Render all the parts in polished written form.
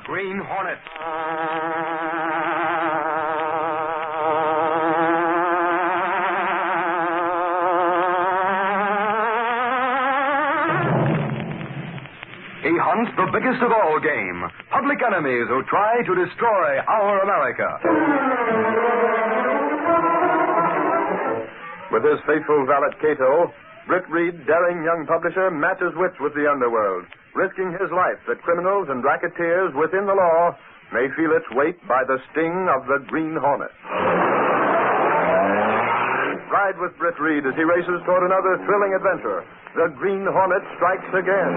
Green Hornet. He hunts the biggest of all game, public enemies who try to destroy our America. With his faithful valet Cato, Britt Reed, daring young publisher, matches wits with the underworld, risking his life that criminals and racketeers within the law may feel its weight by the sting of the Green Hornet. Ride with Britt Reed as he races toward another thrilling adventure. The Green Hornet strikes again.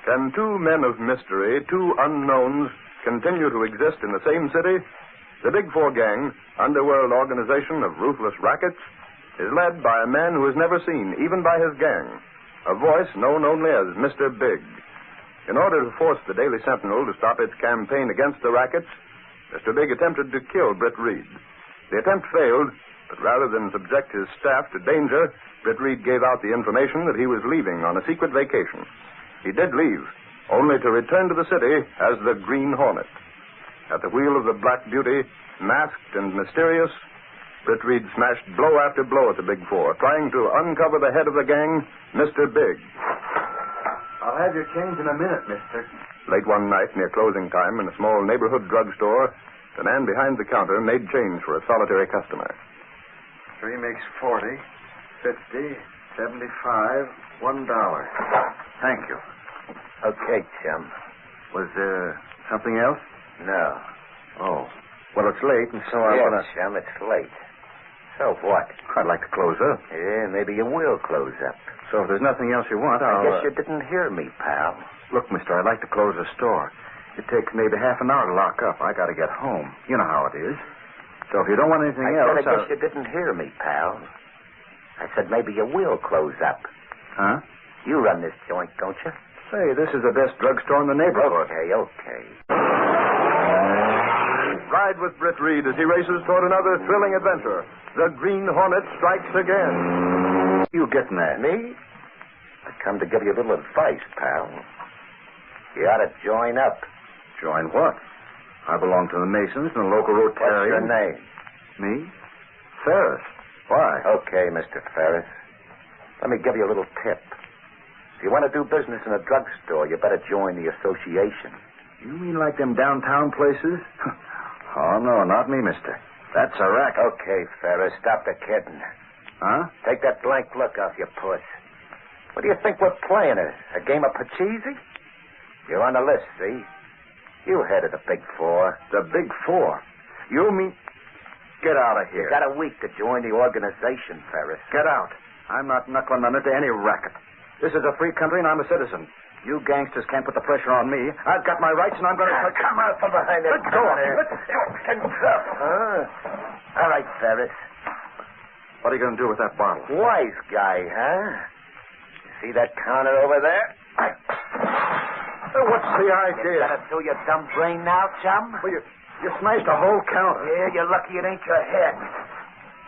Can two men of mystery, two unknowns, continue to exist in the same city? The Big Four gang, underworld organization of ruthless rackets, is led by a man who is never seen, even by his gang, a voice known only as Mr. Big. In order to force the Daily Sentinel to stop its campaign against the rackets, Mr. Big attempted to kill Britt Reed. The attempt failed, but rather than subject his staff to danger, Britt Reed gave out the information that he was leaving on a secret vacation. He did leave, only to return to the city as the Green Hornet. At the wheel of the Black Beauty, masked and mysterious, Britt Reed smashed blow after blow at the Big Four, trying to uncover the head of the gang, Mr. Big. I'll have your change in a minute, mister. Late one night, near closing time, in a small neighborhood drugstore, the man behind the counter made change for a solitary customer. 3 makes 40, 50, 75, $1. Thank you. Okay, chum. Was there something else? No. Oh. Well, it's late, and so I want to... chum, it's late. So what? I'd like to close up. Yeah, maybe you will close up. So if there's nothing else you want, I guess you didn't hear me, pal. Look, mister, I'd like to close the store. It takes maybe half an hour to lock up. I got to get home. You know how it is. So if you don't want anything else... I guess you didn't hear me, pal. I said maybe you will close up. Huh? You run this joint, don't you? Say, this is the best drugstore in the neighborhood. Okay. Ride with Britt Reed as he races toward another thrilling adventure. The Green Hornet strikes again. You getting that? Me? I come to give you a little advice, pal. You ought to join up. Join what? I belong to the Masons and the local Rotarians. What's your name? Me? Ferris. Why? Okay, Mr. Ferris. Let me give you a little tip. If you want to do business in a drugstore, you better join the association. You mean like them downtown places? Oh, no, not me, mister. That's a racket. Okay, Ferris, stop the kidding. Huh? Take that blank look off your puss. What do you think we're playing at? A game of Pachisi? You're on the list, see? You head of the Big Four. The Big Four? You mean... Get out of here. You got a week to join the organization, Ferris. Get out. I'm not knuckling under to any racket. This is a free country, and I'm a citizen. You gangsters can't put the pressure on me. I've got my rights, and I'm going to... Come out from behind that Let go of me. All right, Ferris. What are you going to do with that bottle? Wise guy, huh? See that counter over there? What's the idea? You got it through your dumb brain now, chum? Well, you smashed a whole counter. Yeah, you're lucky it ain't your head.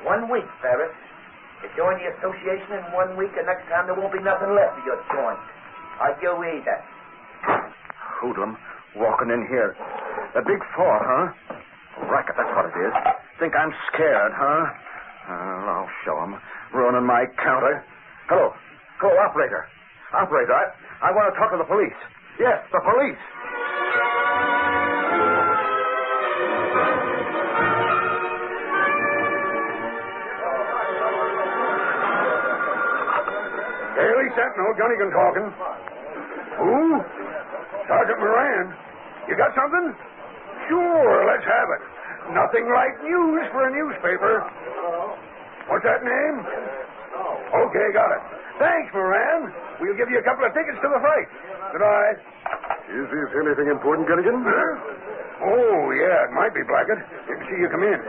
1 week, Ferris. You join the association in 1 week, and next time there won't be nothing left of your joint. Or you either. Hoodlum, walking in here. The Big Four, huh? Racket, that's what it is. Think I'm scared, huh? I'll show 'em. Ruining my counter. Hello, operator. Operator, I want to talk to the police. Yes, the police. Daily Sentinel, Gunnigan talking. Who? Sergeant Moran. You got something? Sure, let's have it. Nothing like news for a newspaper. What's that name? Okay, got it. Thanks, Moran. We'll give you a couple of tickets to the fight. Good night. Is this anything important, Gunnigan? Huh? Oh, yeah, it might be, Blackett. See you come in.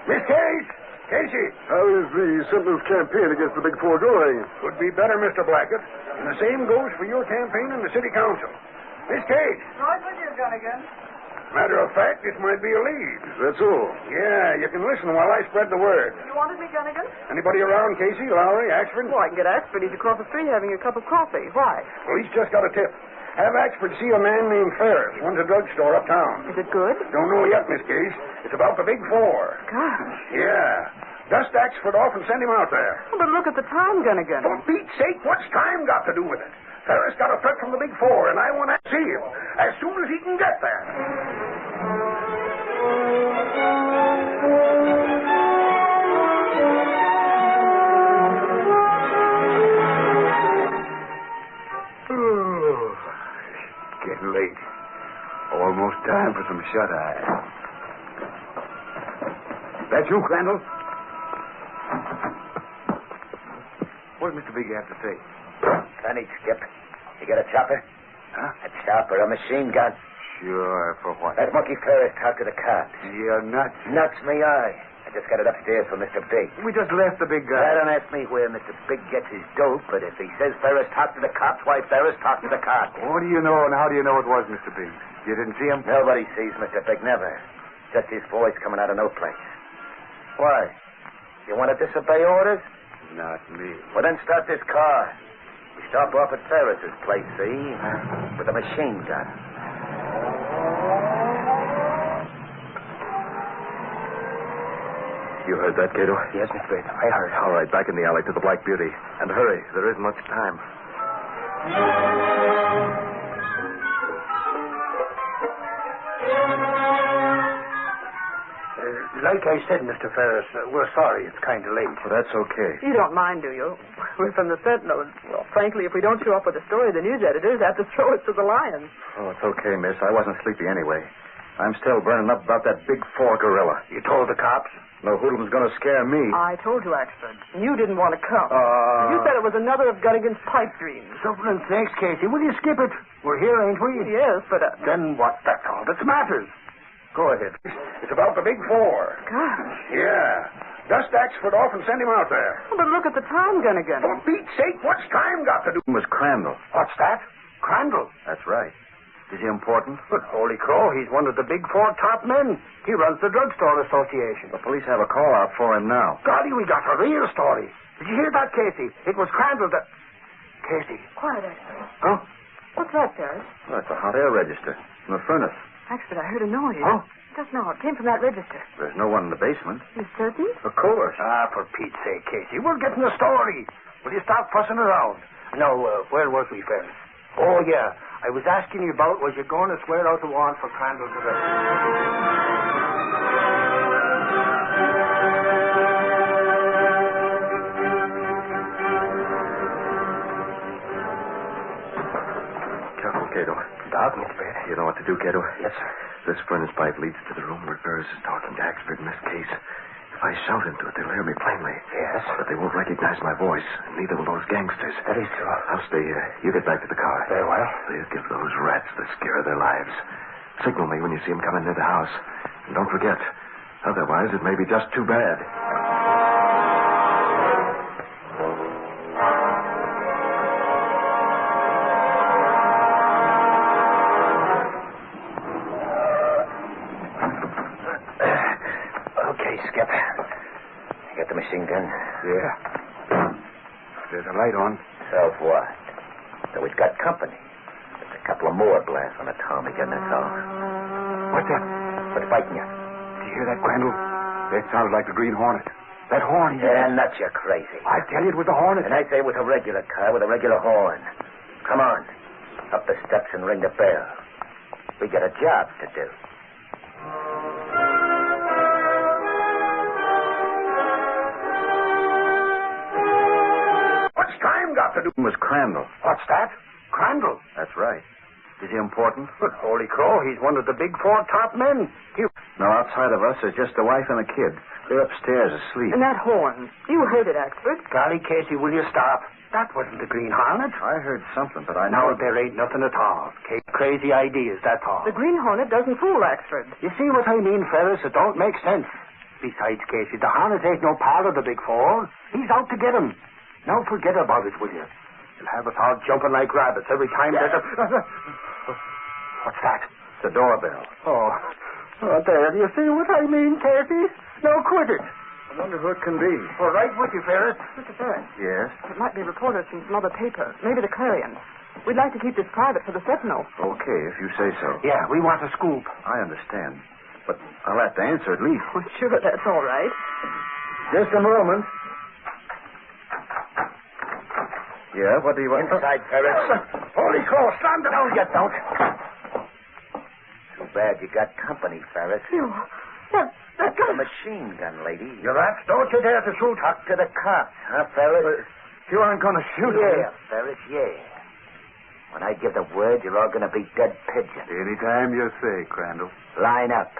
Miss Case! Casey. How is the Sentinel's campaign against the Big Four going? Could be better, Mr. Blackett. And the same goes for your campaign in the city council. Miss Kate. Right with you, Gunnigan. Matter of fact, this might be a lead. That's all. Yeah, you can listen while I spread the word. You wanted me, Gunnigan? Anybody around, Casey, Lowry, Axford? Well, I can get Axford. He's across the street having a cup of coffee. Why? Well, he's just got a tip. Have Axford see a man named Ferris, runs a drugstore uptown. Is it good? Don't know yet, Miss Case. It's about the Big Four. Gosh. Yeah. Dust Axford off and send him out there. Oh, but look at the time, Gunnigan. For Pete's sake, what's time got to do with it? Ferris got a threat from the Big Four, and I want to see him as soon as he can get there. Getting late. Almost time for some shut-eye. That you, Crandall? What does Mr. Big have to say? Plenty, Skip. You got a chopper? Huh? A chopper, a machine gun. Sure, for what? That monkey Ferris talked to the cops. You're nuts. Nuts me eye. I just got it upstairs from Mr. Big. We just left the big guy. Don't ask me where Mr. Big gets his dope, but if he says Ferris talked to the cops, why Ferris talked to the cops? What do you know, and how do you know it was Mr. Big? You didn't see him? Nobody sees Mr. Big, never. Just his voice coming out of no place. Why? You want to disobey orders? Not me. Well, then start this car. We stop off at Ferris's place, see? With a machine gun. You heard that, Cato? Yes, Mr. Bates, I heard. All right, back in the alley to the Black Beauty. And hurry, there isn't much time. Like I said, Mr. Ferris, we're sorry it's kind of late. Well, that's okay. You don't mind, do you? We're from the Sentinel. Well, frankly, if we don't show up with a story, the news editors have to throw us to the lions. Oh, it's okay, miss. I wasn't sleepy anyway. I'm still burning up about that Big Four gorilla. You told the cops? No hoodlum's going to scare me. I told you, Axford. And you didn't want to come. You You said it was another of Gunnigan's pipe dreams. Something, thanks, Casey. Will you skip it? We're here, ain't we? Yes, but... Then what? That's all that matters. Go ahead. It's about the Big Four. Gosh. Yeah. Dust Axford off and send him out there. Oh, but look at the time, Gunnigan. For Pete's sake, what's time got to do? It was Crandall. What's that? Crandall. That's right. Is he important? But holy crow, he's one of the Big Four top men. He runs the drugstore association. The police have a call out for him now. Golly, we got a real story. Did you hear that, Casey? It was Crandall that... Casey. Quiet, Axford. Huh? What's that, Ferris? Well, that's a hot air register in the furnace. Axford, I heard a noise. Huh? Just now. It came from that register. There's no one in the basement. You certain? Of course. Ah, for Pete's sake, Casey. We're getting a story. Will you stop fussing around? No, where was we, Ferris? Oh, yeah. I was asking you about, was you going to swear out the warrant for Crandall's arrest? Careful, Cato. Dark, Mr. Bates. You know what to do, Cato? Yes, sir. This furnace pipe leads to the room where Ferris is talking to Axford in this case. If I shout into it, they'll hear me plainly. Yes? But they won't recognize my voice, and neither will those gangsters. That is true. I'll stay here. You get back to the car. Very well. They'll give those rats the scare of their lives. Signal me when you see them coming near the house. And don't forget, otherwise it may be just too bad. Okay, Skip. You got the machine gun? Yeah. There's a light on. So what? So we've got company. Just a couple of more blasts on the Tommy gun, that's all. What's that? What's biting you? Did you hear that, Crandall? That sounded like the Green Hornet. That horn, Yeah, nuts, you're crazy. I tell you, it was the Hornet. And I say with a regular car with a regular horn. Come on. Up the steps and ring the bell. We got a job to do. What's time got to do? It was Crandall. What's that? Crandall. That's right. Is he important? But holy crow, he's one of the Big Four top men. No, outside of us, there's just the wife and the kid. They're upstairs asleep. And that horn. You heard it, Axford. Golly, Casey, will you stop? That wasn't the Green Hornet. I heard something, but I No, know... there ain't nothing at all. Crazy ideas, that's all. The Green Hornet doesn't fool Axford. You see what I mean, Ferris? It don't make sense. Besides, Casey, the Hornet ain't no pal of the Big Four. He's out to get him. Now forget about it, will you? You'll have us all jumping like rabbits every time there's a... What's that? The doorbell. Oh, there. You see what I mean, Casey? Now quit it. I wonder who it can be. All right with you, Ferris. Mr. Ferris, Yes? it might be reporters from some other paper, maybe the Clarion. We'd like to keep this private for the Sentinel. Okay, if you say so. Yeah, we want a scoop. I understand. But I'll have to answer at least. Well, sure, that's all right. Just a moment. Yeah, what do you want? Inside, Ferris. Holy cross, slam down, you don't. Too bad you got company, Ferris. You, that's That's a machine gun, lady. You rats, don't you dare to shoot. Talk to the cops, huh, Ferris? You aren't going to shoot Yeah, Ferris, yeah. When I give the word, you're all going to be dead pigeons. Anytime you say, Crandall. Line up.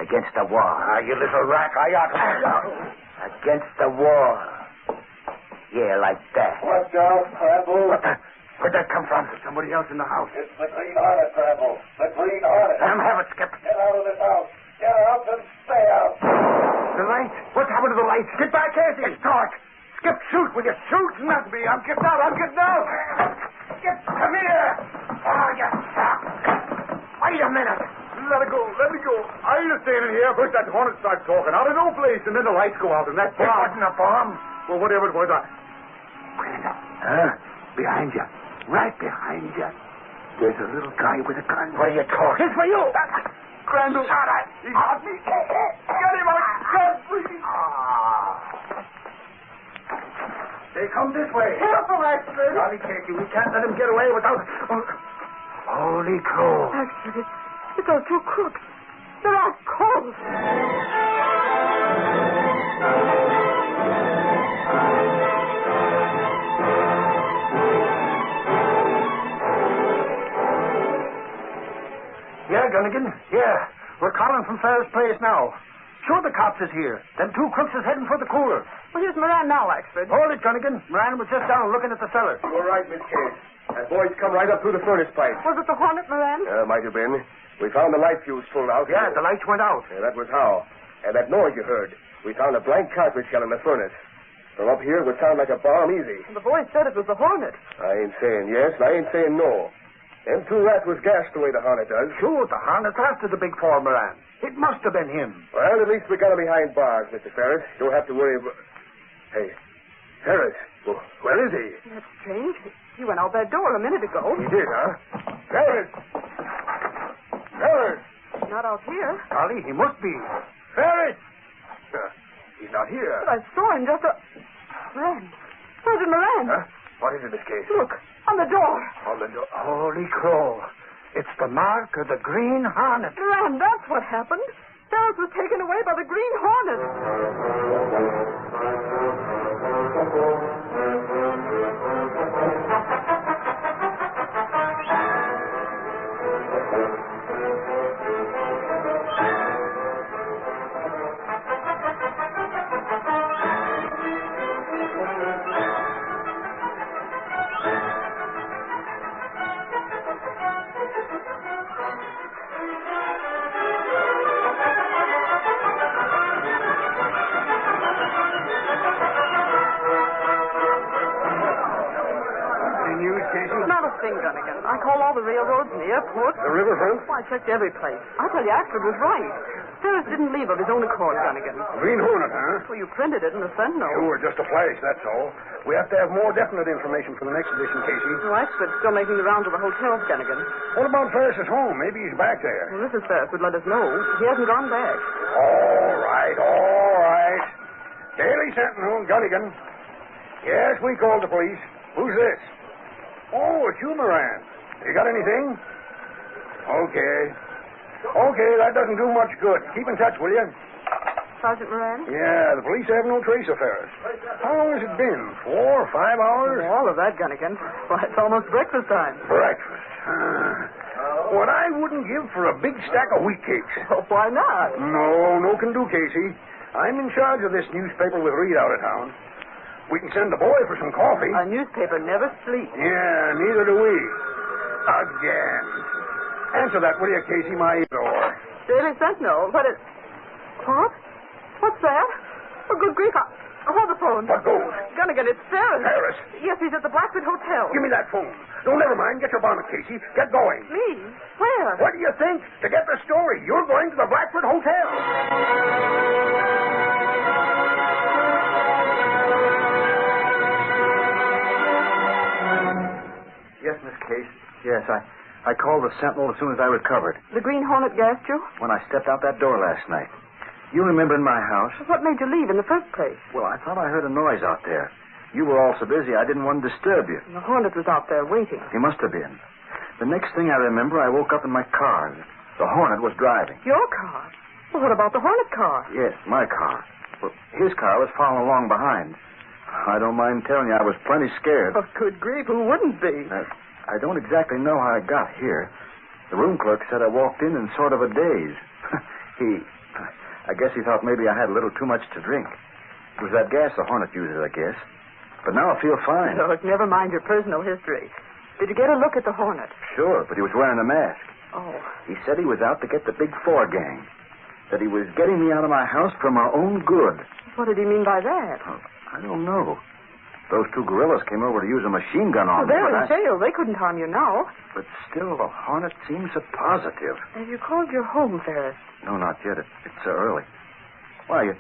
Against the wall. Ah, you little rat, I ought to... Against the wall. Yeah, like that. Watch out, Crandall. Where'd that come from? Somebody else in the house. It's the Green Hornet, Crandall. The Green Hornet. Let him have it, Skip. Get out of this house. Get out and stay out. The light? What's happened to the lights? Get back, Casey. It's dark. Skip, shoot. Will you shoot? Not me. I'm getting out. Skip, come here. Oh, you suck. Wait a minute. Let it go. Let me go. I ain't staying in here. First that Hornet starts talking out of no place, and then the lights go out, and that's It wasn't a bomb. Well, whatever it was, Wait a minute. Behind you. Right behind you. There's a little guy with a gun. What are you talking? It's for you. Crandall. Shut up. He's got me. Get him out. Gun, please. They come this way. Careful, Axford. Golly, Casey, we can't let him get away without... Oh. Holy crow. Axford, it's those two crooks. They're out cold. Yeah, Gunnigan. Yeah. We're calling from Ferris' place now. Sure, the cops is here. Them two crooks is heading for the cooler. Well, here's Moran now, Axford. Hold it, Gunnigan. Moran was just down looking at the cellar. All right, Miss Case. That boy's come right up through the furnace pipe. Was it the Hornet, Moran? Might have been. We found the light fuse pulled out. Yeah, the lights went out. Yeah, that was how. And that noise you heard. We found a blank cartridge shell in the furnace. From up here, it would sound like a bomb easy. The boy said it was the Hornet. I ain't saying yes, and I ain't saying no. Them two rats was gassed the way the Hornet does. Sure, the Hornet's after the Big Four, Moran. It must have been him. Well, at least we got him behind bars, Mr. Ferris. You don't have to worry about... Hey, Ferris, well, where is he? That's strange. He went out that door a minute ago. He did, huh? Ferris! Ferris! He's not out here. Golly, he must be. Ferris! He's not here. But I saw him just a... Moran. Sergeant Moran. Huh? What is it, Miss Case? Look, on the door. On the door. Holy crow. It's the mark of the Green Hornet. Moran, that's what happened. Ferris was taken away by the Green Hornet. Not a thing, Gunnigan. I called all the railroads and the airport. The riverfront? Well, I checked every place. I tell you, Axford was right. Ferris didn't leave of his own accord, Gunnigan. Green Hornet, huh? Well, you printed it in the Sentinel. Sure, just a flash, that's all. We have to have more definite information for the next edition, Casey. Well, Axford's still making the round to the hotels, Gunnigan. What about Ferris's home? Maybe he's back there. Well, Mrs. Ferris would let us know. He hasn't gone back. All right, all right. Daily Sentinel, Gunnigan. Yes, we called the police. Who's this? Oh, it's you, Moran. You got anything? Okay. Okay, that doesn't do much good. Keep in touch, will you? Sergeant Moran? Yeah, the police have no trace of Ferris. How long has it been? 4 or 5 hours? All of that, Gunnigan. Why, it's almost breakfast time. Breakfast. What I wouldn't give for a big stack of wheat cakes. Well, why not? No can do, Casey. I'm in charge of this newspaper with Reed out of town. We can send the boy for some coffee. A newspaper never sleeps. Yeah, neither do we. Again. Answer that, will you, Casey, my door. Daily Sentinel? What is... What? What's that? Oh, good grief. Hold the phone. What goes? Gunnigan, it's Ferris. Ferris? Yes, he's at the Blackwood Hotel. Give me that phone. No, never mind. Get your bonnet, Casey. Get going. Me? Where? What do you think? To get the story, you're going to the Blackwood Hotel. Yes, Miss Case. Yes, I called the Sentinel as soon as I recovered. The Green Hornet gassed you? When I stepped out that door last night. You remember in my house? What made you leave in the first place? Well, I thought I heard a noise out there. You were all so busy, I didn't want to disturb you. The Hornet was out there waiting. He must have been. The next thing I remember, I woke up in my car. The Hornet was driving. Your car? Well, what about the Hornet car? Yes, my car. Well, his car was following along behind. I don't mind telling you, I was plenty scared. Oh, good grief, who wouldn't be? I don't exactly know how I got here. The room clerk said I walked in sort of a daze. I guess he thought maybe I had a little too much to drink. It was that gas the Hornet uses, I guess. But now I feel fine. Look, never mind your personal history. Did you get a look at the Hornet? Sure, but he was wearing a mask. Oh. He said he was out to get the Big Four gang. That he was getting me out of my house for my own good. What did he mean by that? Oh, I don't know. Those two guerrillas came over to use a machine gun on Well, they're me. in jail. They couldn't harm you now. But still, the Hornet seems so positive. Have you called your home, Ferris? No, not yet. It's so early. Why, you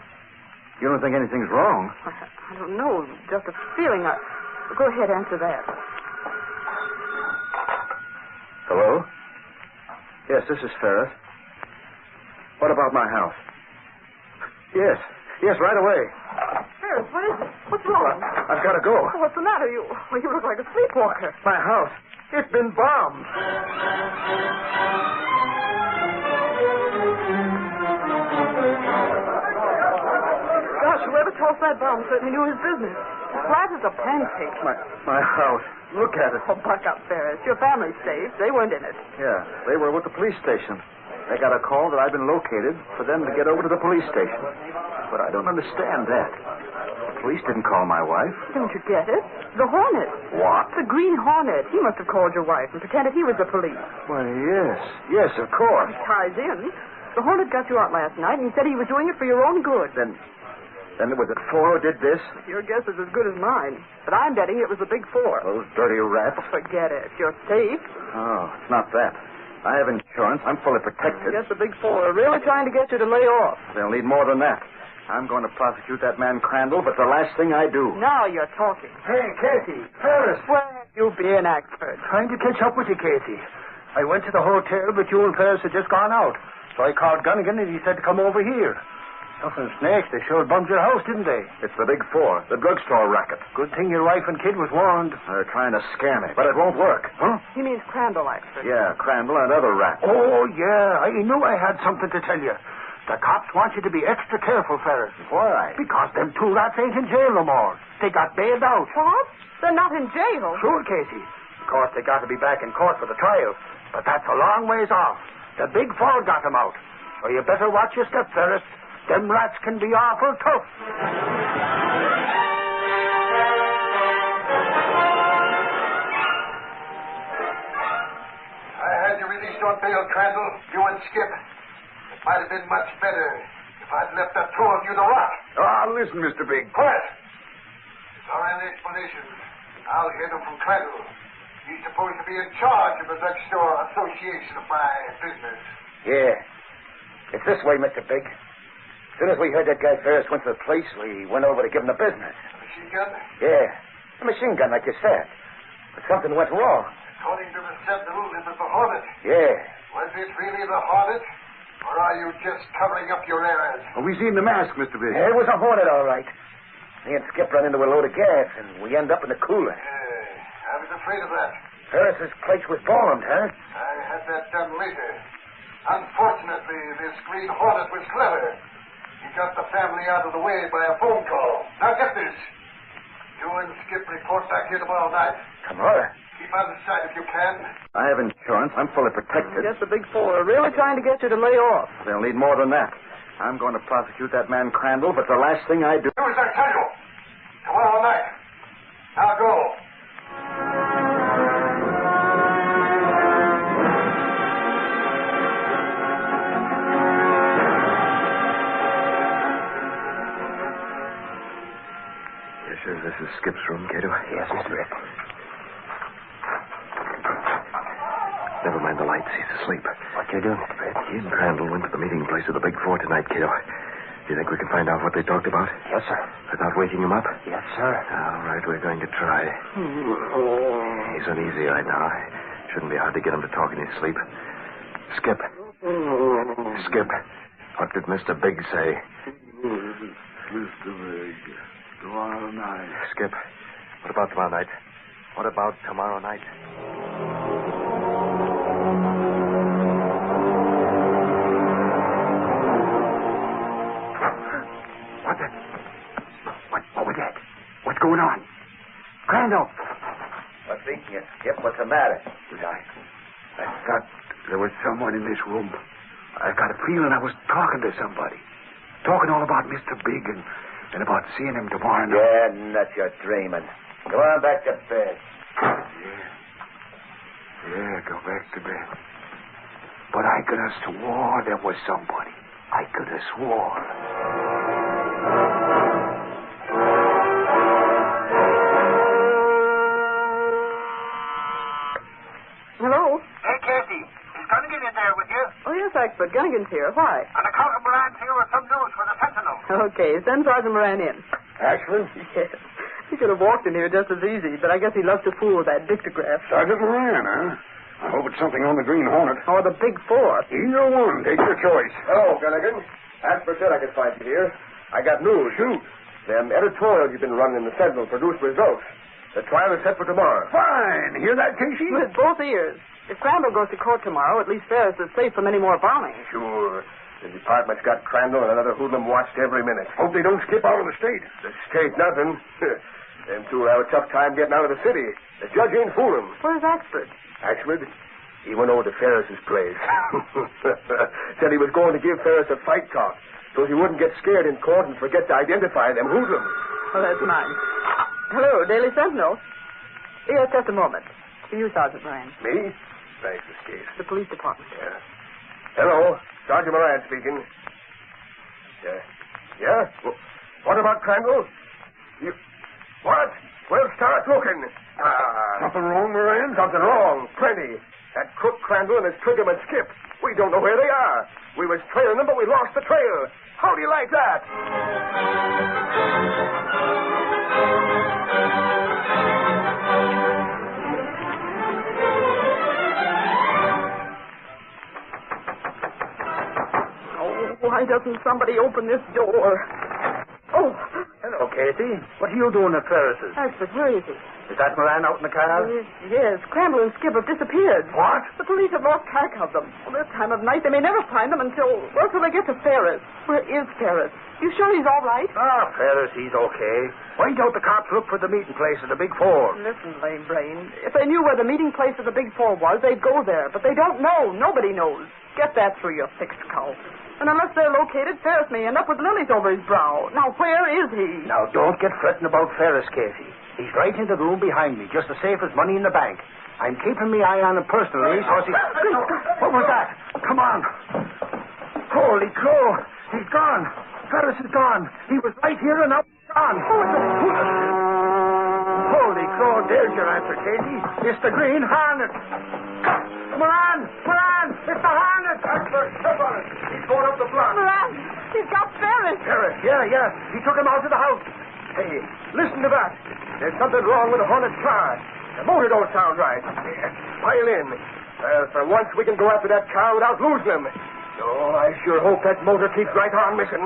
don't think anything's wrong? I don't know. Just a feeling. Go ahead, answer that. Hello? Yes, this is Ferris. What about my house? Yes, right away. Ferris, what is it? What's wrong? I've got to go. Oh, what's the matter? You look like a sleepwalker. My house. It's been bombed. Gosh, whoever tossed that bomb certainly knew his business. As flat as a pancake. My house. Look at it. Oh, buck up, Ferris. Your family's safe. They weren't in it. Yeah, they were with the police station. They got a call that I'd been located for them to get over to the police station. But I don't understand that. The police didn't call my wife. Don't you get it? The Hornet. What? The Green Hornet. He must have called your wife and pretended he was the police. Why, yes. Yes, of course. It ties in. The Hornet got you out last night, and he said he was doing it for your own good. Then was it four who did this? Your guess is as good as mine. But I'm betting it was the Big Four. Those dirty rats. Forget it. You're safe. Oh, it's not that. I have insurance. I'm fully protected. I guess the Big Four are really trying to get you to lay off. They'll need more than that. I'm going to prosecute that man Crandall, but the last thing I do. Now you're talking. Hey, Casey. Ferris. Where have you been, Axford? Trying to catch up with you, Casey. I went to the hotel, but you and Ferris had just gone out. So I called Gunnigan, and he said to come over here. Nothing snakes. They sure bummed your house, didn't they? It's the Big Four, the drugstore racket. Good thing your wife and kid was warned. They're trying to scare me, but it won't work. Huh? He means Crandall, Axford. Yeah, Crandall and other rats. Oh, yeah. I knew I had something to tell you. The cops want you to be extra careful, Ferris. Why? Because them two rats ain't in jail no more. They got bailed out. What? They're not in jail. Sure, Casey. Of course, they got to be back in court for the trial. But that's a long ways off. The Big Four got them out. So you better watch your step, Ferris. Them rats can be awful tough. I had you released on bail, Crandall. You and Skip. It might have been much better if I'd left the two of you to rot. Listen, Mr. Big. Quiet. If there are any explanations, I'll hear them from Crandall. He's supposed to be in charge of the drugstore association of my business. Yeah. It's this way, Mr. Big. As soon as we heard that guy Ferris went to the place, we went over to give him the business. A machine gun? Yeah. A machine gun, like you said. But something went wrong. According to the Sentinel, it was the Hornet. Yeah. Was it really the Hornet? Or are you just covering up your errors? Oh, we seen the mask, Mr. Big. Yeah, it was a Hornet, all right. Me and Skip run into a load of gas, and we end up in the cooler. I was afraid of that. Ferris's place was bombed, huh? I had that done later. Unfortunately, this Green Hornet was clever. He got the family out of the way by a phone call. Now get this. You and Skip report back here tomorrow night. Tomorrow? Keep out of sight if you can. I have insurance. I'm fully protected. I guess the Big Four are really trying to get you to lay off. They'll need more than that. I'm going to prosecute that man Crandall, but the last thing I do... Do as I tell you. Tomorrow night. Now go. Skip's room, Cato? Yes, Mr. Ed. Never mind the lights. He's asleep. What you doing, Mr. Ed? He and Crandall went to the meeting place of the Big Four tonight, Cato. Do you think we can find out what they talked about? Yes, sir. Without waking him up? Yes, sir. All right, we're going to try. He's uneasy right now. Shouldn't be hard to get him to talk in his sleep. Skip. Skip. What did Mr. Big say? Mr. Big, tomorrow night. Skip. What about tomorrow night? What about tomorrow night? What was that? What's going on? Crandall! What's eating you, Skip? What's the matter? I thought there was someone in this room. I got a feeling I was talking to somebody. Talking all about Mr. Big and about seeing him tomorrow night. Yeah, nuts, you're dreaming. Go on back to bed. Yeah, go back to bed. But I could have swore there was somebody. I could have swore. Hello? Hey, Casey. Is Gunnigan in there with you? Oh, yes, Expert. Gunnigan's here. Why? On account of Moran's here with some news for the Sentinel. Okay, send Sergeant Moran in. Ashland? Yes. He could have walked in here just as easy, but I guess he loves to fool with that dictograph. Sergeant Moran, huh? I hope it's something on the Green Hornet. Or the Big Four. Either one. Take your choice. Hello, Gunnigan. Asper said I could find you here. I got news. Shoot. Them editorials you've been running in the Sentinel produced results. The trial is set for tomorrow. Fine. Hear that, Casey? With both ears. If Crandall goes to court tomorrow, at least Ferris is safe from any more bombing. Sure. The department's got Crandall and another hoodlum watched every minute. Hope they don't skip out of the state. The state, nothing. Them two will have a tough time getting out of the city. The judge ain't fooling. Where's Expert? Actually, he went over to Ferris's place. Said he was going to give Ferris a fight talk so he wouldn't get scared in court and forget to identify them hoodlums. Oh, that's mine. Hello, Daily Sentinel. Yes, just a moment. For you, Sergeant Moran. Me? Thanks, Miss Case. The police department. Yeah. Hello, Sergeant Moran speaking. Yeah? What about Crandall? You... What? Well, start looking. Something wrong, Moran? Something wrong. Plenty. That crook Crandall and his triggerman Skip. We don't know where they are. We was trailing them, but we lost the trail. How do you like that? Oh, why doesn't somebody open this door? Oh. Hello, Casey. What are you doing at Ferris's? Expert, where is he? Is that Moran out in the car? Yes, Crandall and Skip have disappeared. What? The police have lost track of them. Well, this time of night, they may never find them until they get to Ferris. Where is Ferris? You sure he's all right? Ferris, he's okay. Why don't the cops look for the meeting place of the Big Four? Listen, lame brain. If they knew where the meeting place of the Big Four was, they'd go there. But they don't know. Nobody knows. Get that through your thick skull. And unless they're located, Ferris may end up with lilies over his brow. Now, where is he? Now, don't get fretting about Ferris, Casey. He's right in the room behind me, just as safe as money in the bank. I'm keeping my eye on him personally, so he... What was that? Come on. Holy crow. He's gone. Ferris is gone. He was right here and now he's gone. Holy crow, there's your answer, Casey. It's the Green Hornet. Moran! It's the Hornet! Step on it. He's going up the block. Moran! He's got Ferris! Ferris, yeah. He took him out to the house. Hey, listen to that. There's something wrong with the Hornet's car. The motor don't sound right. Pile in. For once we can go after that car without losing him. Oh, I sure hope that motor keeps right on missing.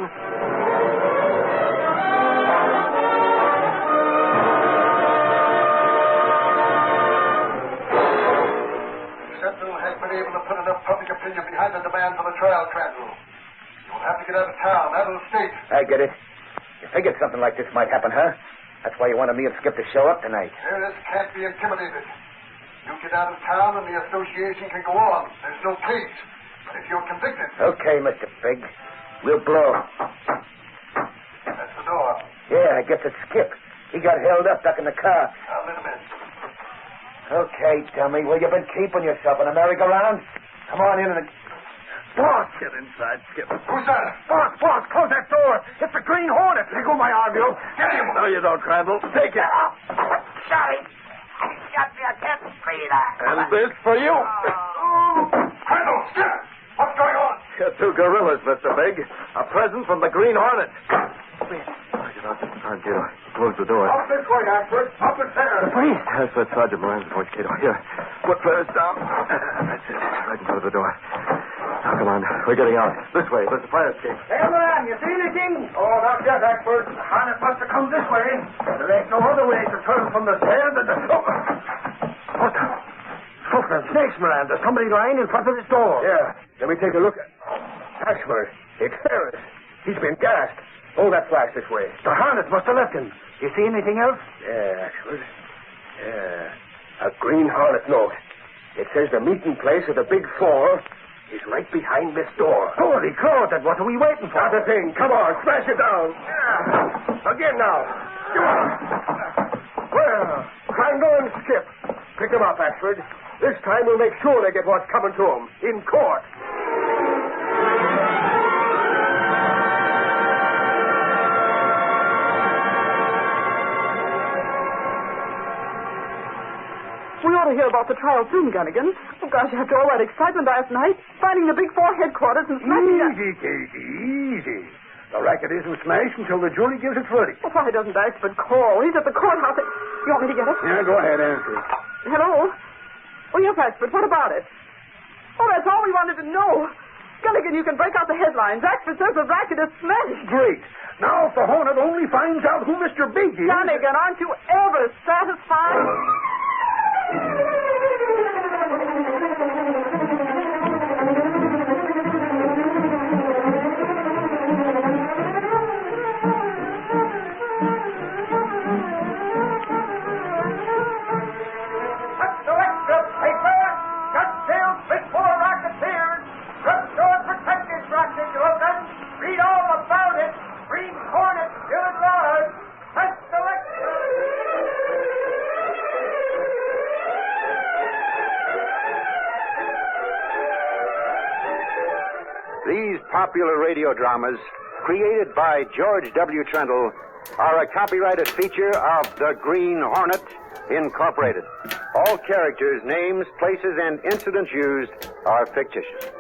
Sentinel has been able to put enough public opinion behind the demand for the trial, Crandall. You'll have to get out of town, out of the state. I get it. You figured something like this might happen, huh? That's why you wanted me and Skip to show up tonight. Ferris can't be intimidated. You get out of town and the association can go on. There's no case. But if you're convicted... Okay, Mr. Big. We'll blow. That's the door. Yeah, I guess it's Skip. He got held up back in the car. I'll let him in. Okay, dummy. Well, you've been keeping yourself in a merry-go-round. Come on in and... Boss! Get inside, Skip. Who's that? Boss, close that door. It's the Green Hornet. Let go my arm, you. Get him! No, you don't, Crandall. Take it. Sorry. I shot me a death breather. And this for you. Crandall, Skip! What's going on? You're two gorillas, Mr. Big. A present from the Green Hornet. Cato, close the door. Up this way, Ashford. Up the stairs. Please. That's what Sergeant Moran's voice, Cato. Here, put Ferris down. That's it, right in front of the door. Now, come on. We're getting out. This way. There's a fire escape. Hey, man, you see anything? Oh, not yet, Ashford. The Hornet must have come this way. There ain't no other way to turn from the stairs than the... What the... Fucking snakes, Miranda. Somebody lying in front of this door. Yeah. Let me take a look. Ashford, it's Ferris. He's been gassed. Hold that flash this way. The Hornet must have left him. You see anything else? Yeah, Ashford. Yeah. A Green Hornet note. It says the meeting place of the Big Four is right behind this door. Holy crow, then what are we waiting for? Not a thing. Come on, smash it down. Again now. Well, Crandall and Skip. Pick them up, Ashford. This time we'll make sure they get what's coming to them. In court. We ought to hear about the trial soon, Gunnigan. Oh, gosh, after all that excitement last night, finding the Big Four headquarters and smashing that... Easy, Casey, easy. The racket isn't smashed until the jury gives its verdict. Oh, why doesn't Ashford call? He's at the courthouse. You want me to get it? Yeah, go ahead, answer it. Hello? Oh, yes, Ashford. What about it? Oh, that's all we wanted to know. Gunnigan, you can break out the headlines. Ashford says the racket is smashed. Great. Now, if the Hornet only finds out who Mr. Big is... Gunnigan, aren't you ever satisfied? These popular radio dramas, created by George W. Trendle, are a copyrighted feature of the Green Hornet, Incorporated. All characters, names, places, and incidents used are fictitious.